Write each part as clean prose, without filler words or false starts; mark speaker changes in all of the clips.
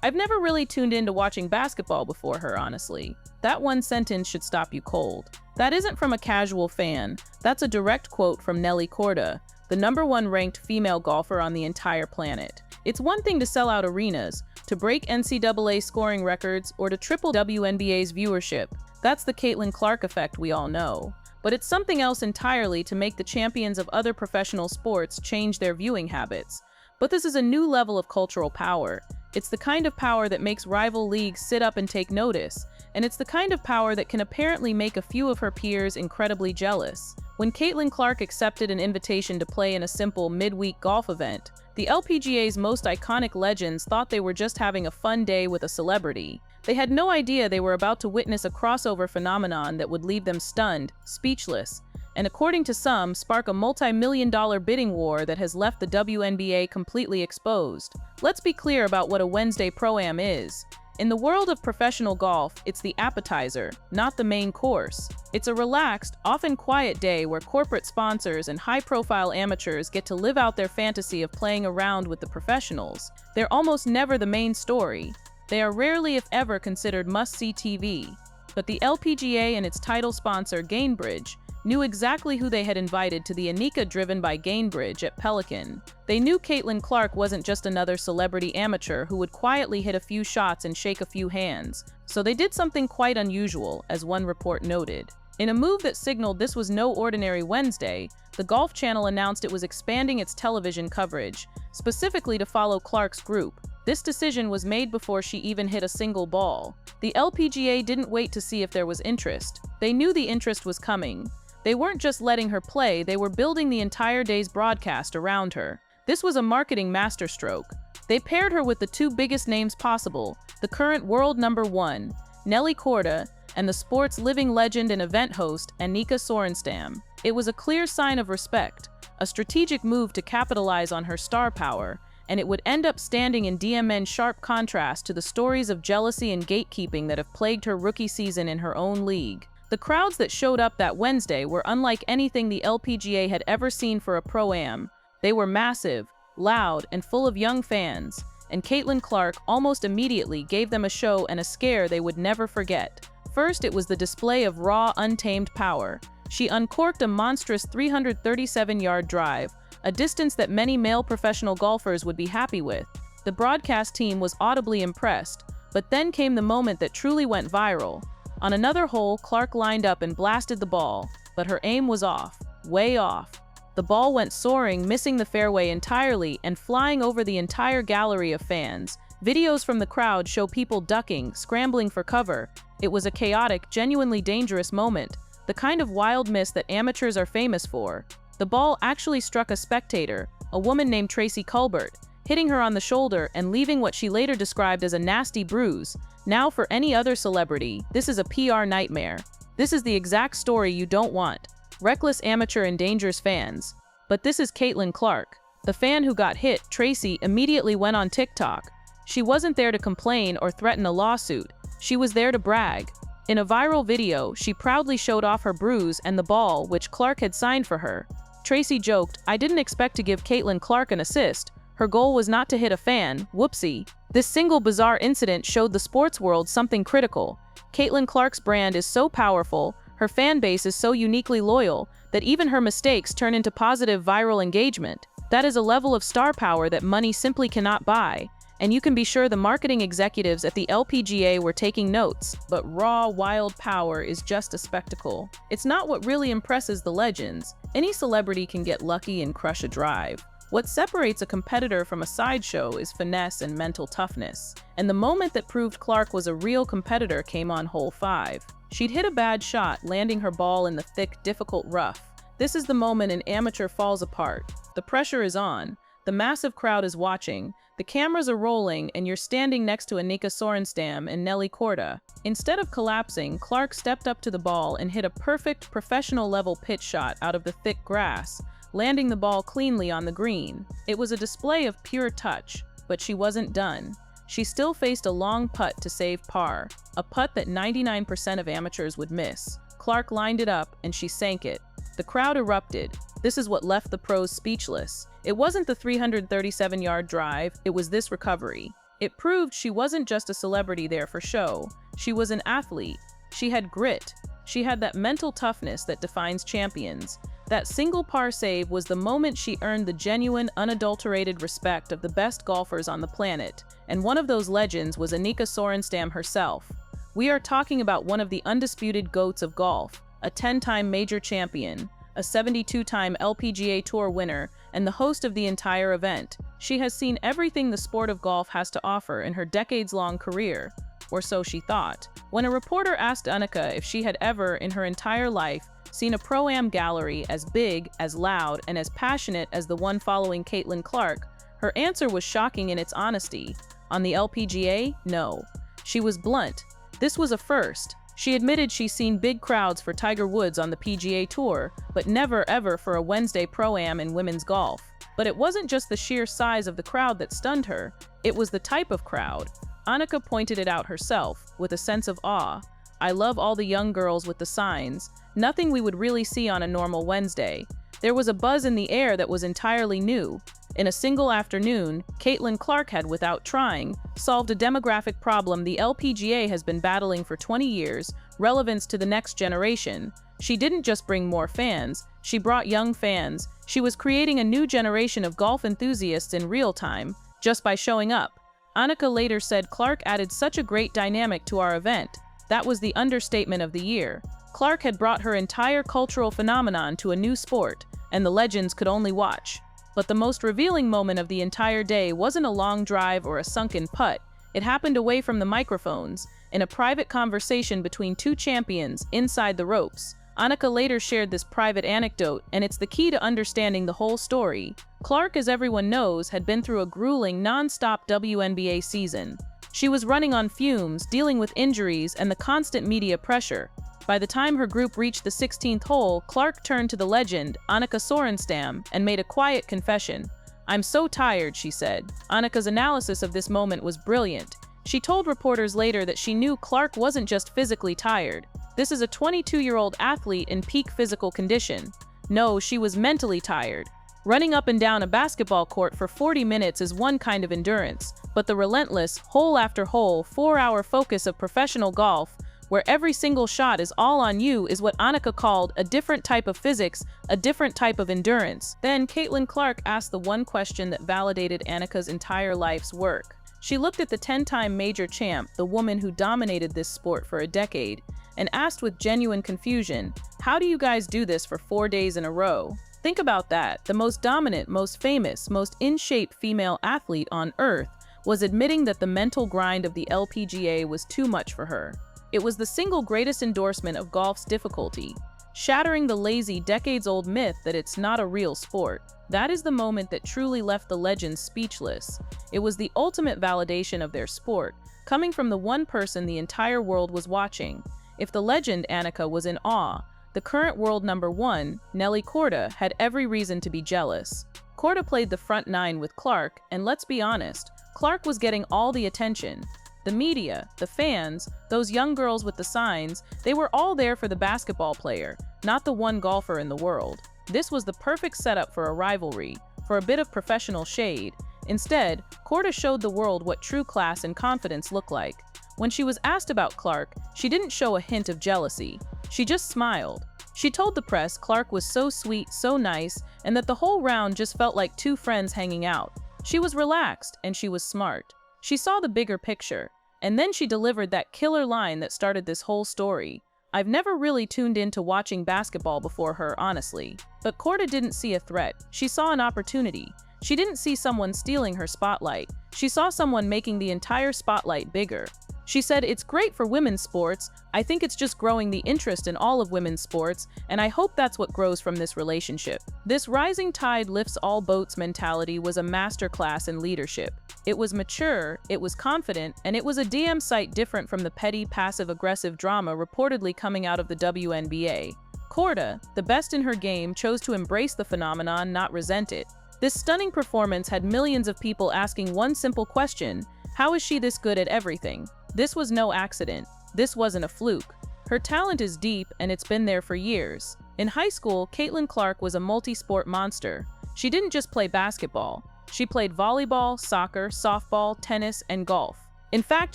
Speaker 1: I've never really tuned into watching basketball before her, honestly. That one sentence should stop you cold. That isn't from a casual fan. That's a direct quote from Nelly Korda, the #1 ranked female golfer on the entire planet. It's one thing to sell out arenas, to break NCAA scoring records, or to triple WNBA's viewership. That's the Caitlyn Clark effect we all know. But it's something else entirely to make the champions of other professional sports change their viewing habits. But this is a new level of cultural power. It's the kind of power that makes rival leagues sit up and take notice, and it's the kind of power that can apparently make a few of her peers incredibly jealous. When Caitlyn Clark accepted an invitation to play in a simple midweek golf event, the LPGA's most iconic legends thought they were just having a fun day with a celebrity. They had no idea they were about to witness a crossover phenomenon that would leave them stunned, speechless, and according to some, spark a multi-million-dollar bidding war that has left the WNBA completely exposed. Let's be clear about what a Wednesday Pro-Am is. In the world of professional golf, it's the appetizer, not the main course. It's a relaxed, often quiet day where corporate sponsors and high-profile amateurs get to live out their fantasy of playing around with the professionals. They're almost never the main story. They are rarely, if ever, considered must-see TV. But the LPGA and its title sponsor, Gainbridge, knew exactly who they had invited to the Annika driven by Gainbridge at Pelican. They knew Caitlyn Clark wasn't just another celebrity amateur who would quietly hit a few shots and shake a few hands, so they did something quite unusual, as one report noted. In a move that signaled this was no ordinary Wednesday, the Golf Channel announced it was expanding its television coverage, specifically to follow Clark's group. This decision was made before she even hit a single ball. The LPGA didn't wait to see if there was interest. They knew the interest was coming. They weren't just letting her play, they were building the entire day's broadcast around her. This was a marketing masterstroke. They paired her with the two biggest names possible, the current world #1, Nelly Korda, and the sport's living legend and event host, Anika Sorenstam. It was a clear sign of respect, a strategic move to capitalize on her star power, and it would end up standing in DMN's sharp contrast to the stories of jealousy and gatekeeping that have plagued her rookie season in her own league. The crowds that showed up that Wednesday were unlike anything the LPGA had ever seen for a Pro-Am. They were massive, loud, and full of young fans, and Caitlyn Clark almost immediately gave them a show and a scare they would never forget. First, it was the display of raw, untamed power. She uncorked a monstrous 337-yard drive, a distance that many male professional golfers would be happy with. The broadcast team was audibly impressed, but then came the moment that truly went viral. On another hole, Clark lined up and blasted the ball, but her aim was off, way off. The ball went soaring, missing the fairway entirely and flying over the entire gallery of fans. Videos from the crowd show people ducking, scrambling for cover. It was a chaotic, genuinely dangerous moment, the kind of wild miss that amateurs are famous for. The ball actually struck a spectator, a woman named Tracy Culbert, hitting her on the shoulder and leaving what she later described as a nasty bruise. Now, for any other celebrity, this is a PR nightmare. This is the exact story you don't want. Reckless amateur endangers fans. But this is Caitlyn Clark. The fan who got hit, Tracy, immediately went on TikTok. She wasn't there to complain or threaten a lawsuit. She was there to brag. In a viral video, she proudly showed off her bruise and the ball, which Clark had signed for her. Tracy joked, "I didn't expect to give Caitlyn Clark an assist. Her goal was not to hit a fan, whoopsie." This single bizarre incident showed the sports world something critical. Caitlyn Clark's brand is so powerful, her fan base is so uniquely loyal, that even her mistakes turn into positive viral engagement. That is a level of star power that money simply cannot buy. And you can be sure the marketing executives at the LPGA were taking notes. But raw, wild power is just a spectacle. It's not what really impresses the legends. Any celebrity can get lucky and crush a drive. What separates a competitor from a sideshow is finesse and mental toughness. And the moment that proved Clark was a real competitor came on hole 5. She'd hit a bad shot, landing her ball in the thick, difficult rough. This is the moment an amateur falls apart. The pressure is on. The massive crowd is watching. The cameras are rolling, and you're standing next to Anika Sorenstam and Nelly Korda. Instead of collapsing, Clark stepped up to the ball and hit a perfect, professional-level pitch shot out of the thick grass, landing the ball cleanly on the green. It was a display of pure touch, but she wasn't done. She still faced a long putt to save par, a putt that 99% of amateurs would miss. Clark lined it up, and she sank it. The crowd erupted. This is what left the pros speechless. It wasn't the 337-yard drive, it was this recovery. It proved she wasn't just a celebrity there for show. She was an athlete. She had grit. She had that mental toughness that defines champions. That single par save was the moment she earned the genuine, unadulterated respect of the best golfers on the planet. And one of those legends was Anika Sorenstam herself. We are talking about one of the undisputed GOATs of golf, a 10-time major champion, a 72-time LPGA Tour winner, and the host of the entire event. She has seen everything the sport of golf has to offer in her decades-long career, or so she thought. When a reporter asked Annika if she had ever, in her entire life, seen a Pro-Am gallery as big, as loud, and as passionate as the one following Caitlyn Clark, her answer was shocking in its honesty. On the LPGA, no. She was blunt. This was a first. She admitted she's seen big crowds for Tiger Woods on the PGA Tour, but never ever for a Wednesday Pro-Am in women's golf. But it wasn't just the sheer size of the crowd that stunned her, it was the type of crowd. Annika pointed it out herself, with a sense of awe. "I love all the young girls with the signs, nothing we would really see on a normal Wednesday. There was a buzz in the air that was entirely new. In a single afternoon, Caitlyn Clark had, without trying, solved a demographic problem the LPGA has been battling for 20 years, relevance to the next generation. She didn't just bring more fans, she brought young fans. She was creating a new generation of golf enthusiasts in real time, just by showing up." Annika later said Clark added such a great dynamic to our event. That was the understatement of the year. Clark had brought her entire cultural phenomenon to a new sport, and the legends could only watch. But the most revealing moment of the entire day wasn't a long drive or a sunken putt. It happened away from the microphones, in a private conversation between two champions inside the ropes. Annika later shared this private anecdote, and it's the key to understanding the whole story. Clark, as everyone knows, had been through a grueling, non-stop WNBA season. She was running on fumes, dealing with injuries and the constant media pressure. By the time her group reached the 16th hole, Clark turned to the legend, Anika Sorenstam, and made a quiet confession. "I'm so tired," she said. Annika's analysis of this moment was brilliant. She told reporters later that she knew Clark wasn't just physically tired. This is a 22-year-old athlete in peak physical condition. No, she was mentally tired. Running up and down a basketball court for 40 minutes is one kind of endurance, but the relentless, hole after hole, 4-hour focus of professional golf, where every single shot is all on you, is what Annika called a different type of physics, a different type of endurance. Then Caitlyn Clark asked the one question that validated Annika's entire life's work. She looked at the 10-time major champ, the woman who dominated this sport for a decade, and asked with genuine confusion, "How do you guys do this for 4 days in a row?" Think about that. The most dominant, most famous, most in-shape female athlete on earth was admitting that the mental grind of the LPGA was too much for her. It was the single greatest endorsement of golf's difficulty, shattering the lazy, decades-old myth that it's not a real sport. That is the moment that truly left the legends speechless. It was the ultimate validation of their sport, coming from the one person the entire world was watching. If the legend Annika was in awe, the current world number one, Nelly Korda, had every reason to be jealous. Korda played the front nine with Clark, and let's be honest, Clark was getting all the attention. The media, the fans, those young girls with the signs, they were all there for the basketball player, not the one golfer in the world. This was the perfect setup for a rivalry, for a bit of professional shade. Instead, Korda showed the world what true class and confidence look like. When she was asked about Clark, she didn't show a hint of jealousy. She just smiled. She told the press Clark was so sweet, so nice, and that the whole round just felt like two friends hanging out. She was relaxed, and she was smart. She saw the bigger picture, and then she delivered that killer line that started this whole story. "I've never really tuned into watching basketball before her, honestly." But Korda didn't see a threat. She saw an opportunity. She didn't see someone stealing her spotlight. She saw someone making the entire spotlight bigger. She said, "It's great for women's sports. I think it's just growing the interest in all of women's sports, and I hope that's what grows from this relationship." This rising tide lifts all boats mentality was a masterclass in leadership. It was mature, it was confident, and it was a damn sight different from the petty, passive-aggressive drama reportedly coming out of the WNBA. Korda, the best in her game, chose to embrace the phenomenon, not resent it. This stunning performance had millions of people asking one simple question: how is she this good at everything? This was no accident. This wasn't a fluke. Her talent is deep, and it's been there for years. In high school, Caitlyn Clark was a multi-sport monster. She didn't just play basketball. She played volleyball, soccer, softball, tennis, and golf. In fact,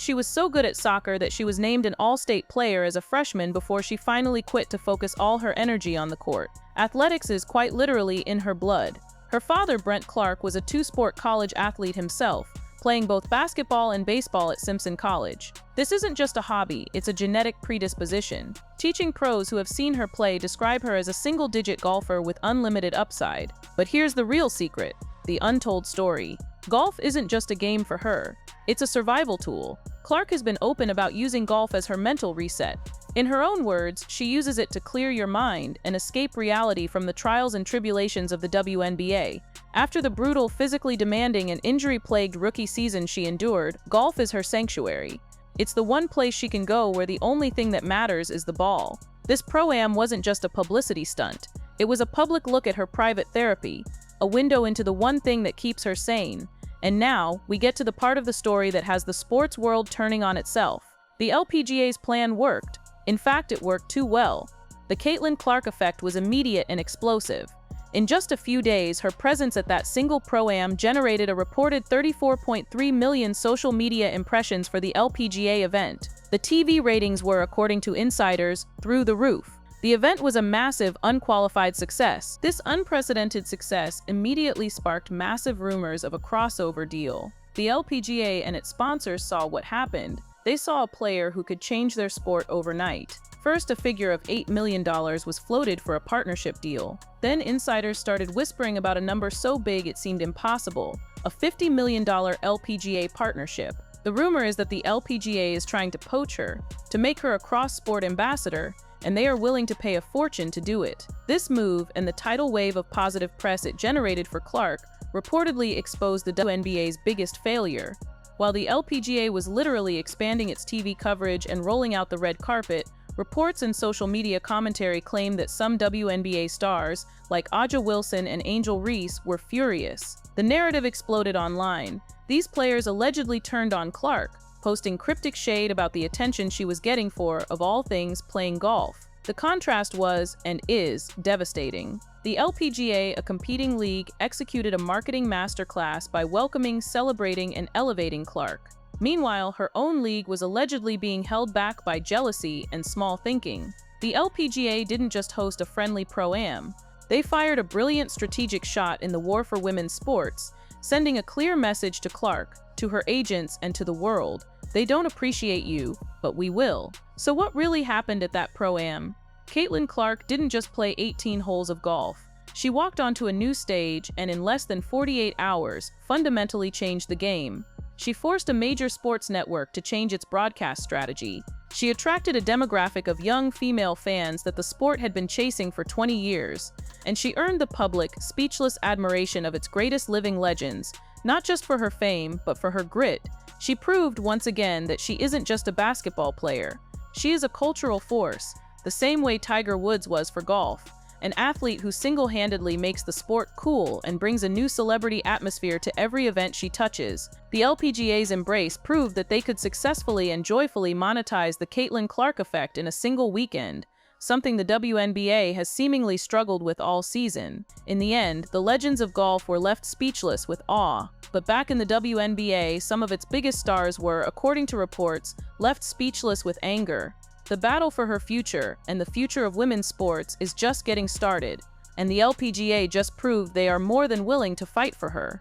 Speaker 1: she was so good at soccer that she was named an all-state player as a freshman before she finally quit to focus all her energy on the court. Athletics is quite literally in her blood. Her father, Brent Clark, was a two-sport college athlete himself, playing both basketball and baseball at Simpson College. This isn't just a hobby, it's a genetic predisposition. Teaching pros who have seen her play describe her as a single-digit golfer with unlimited upside. But here's the real secret, the untold story. Golf isn't just a game for her. It's a survival tool. Clark has been open about using golf as her mental reset. In her own words, she uses it to clear your mind and escape reality from the trials and tribulations of the WNBA. After the brutal, physically demanding and injury-plagued rookie season she endured, golf is her sanctuary. It's the one place she can go where the only thing that matters is the ball. This Pro-Am wasn't just a publicity stunt. It was a public look at her private therapy, a window into the one thing that keeps her sane. And now, we get to the part of the story that has the sports world turning on itself. The LPGA's plan worked. In fact, it worked too well. The Caitlyn Clark effect was immediate and explosive. In just a few days, her presence at that single Pro-Am generated a reported 34.3 million social media impressions for the LPGA event. The TV ratings were, according to insiders, through the roof. The event was a massive, unqualified success. This unprecedented success immediately sparked massive rumors of a crossover deal. The LPGA and its sponsors saw what happened. They saw a player who could change their sport overnight. First, a figure of $8 million was floated for a partnership deal. Then insiders started whispering about a number so big it seemed impossible, a $50 million LPGA partnership. The rumor is that the LPGA is trying to poach her, to make her a cross-sport ambassador, and they are willing to pay a fortune to do it. This move, and the tidal wave of positive press it generated for Clark, reportedly exposed the WNBA's biggest failure. While the LPGA was literally expanding its TV coverage and rolling out the red carpet, reports and social media commentary claimed that some WNBA stars, like Aja Wilson and Angel Reese, were furious. The narrative exploded online. These players allegedly turned on Clark, posting cryptic shade about the attention she was getting for, of all things, playing golf. The contrast was, and is, devastating. The LPGA, a competing league, executed a marketing masterclass by welcoming, celebrating, and elevating Clark. Meanwhile, her own league was allegedly being held back by jealousy and small thinking. The LPGA didn't just host a friendly Pro-Am. They fired a brilliant strategic shot in the war for women's sports, sending a clear message to Clark, to her agents, and to the world. They don't appreciate you, but we will. So what really happened at that Pro-Am? Caitlyn Clark didn't just play 18 holes of golf. She walked onto a new stage and in less than 48 hours, fundamentally changed the game. She forced a major sports network to change its broadcast strategy. She attracted a demographic of young female fans that the sport had been chasing for 20 years. And she earned the public, speechless admiration of its greatest living legends, not just for her fame, but for her grit. She proved once again that she isn't just a basketball player. She is a cultural force, the same way Tiger Woods was for golf, an athlete who single-handedly makes the sport cool and brings a new celebrity atmosphere to every event she touches. The LPGA's embrace proved that they could successfully and joyfully monetize the Caitlyn Clark effect in a single weekend, something the WNBA has seemingly struggled with all season. In the end, the legends of golf were left speechless with awe. But back in the WNBA, some of its biggest stars were, according to reports, left speechless with anger. The battle for her future, and the future of women's sports, is just getting started, and the LPGA just proved they are more than willing to fight for her.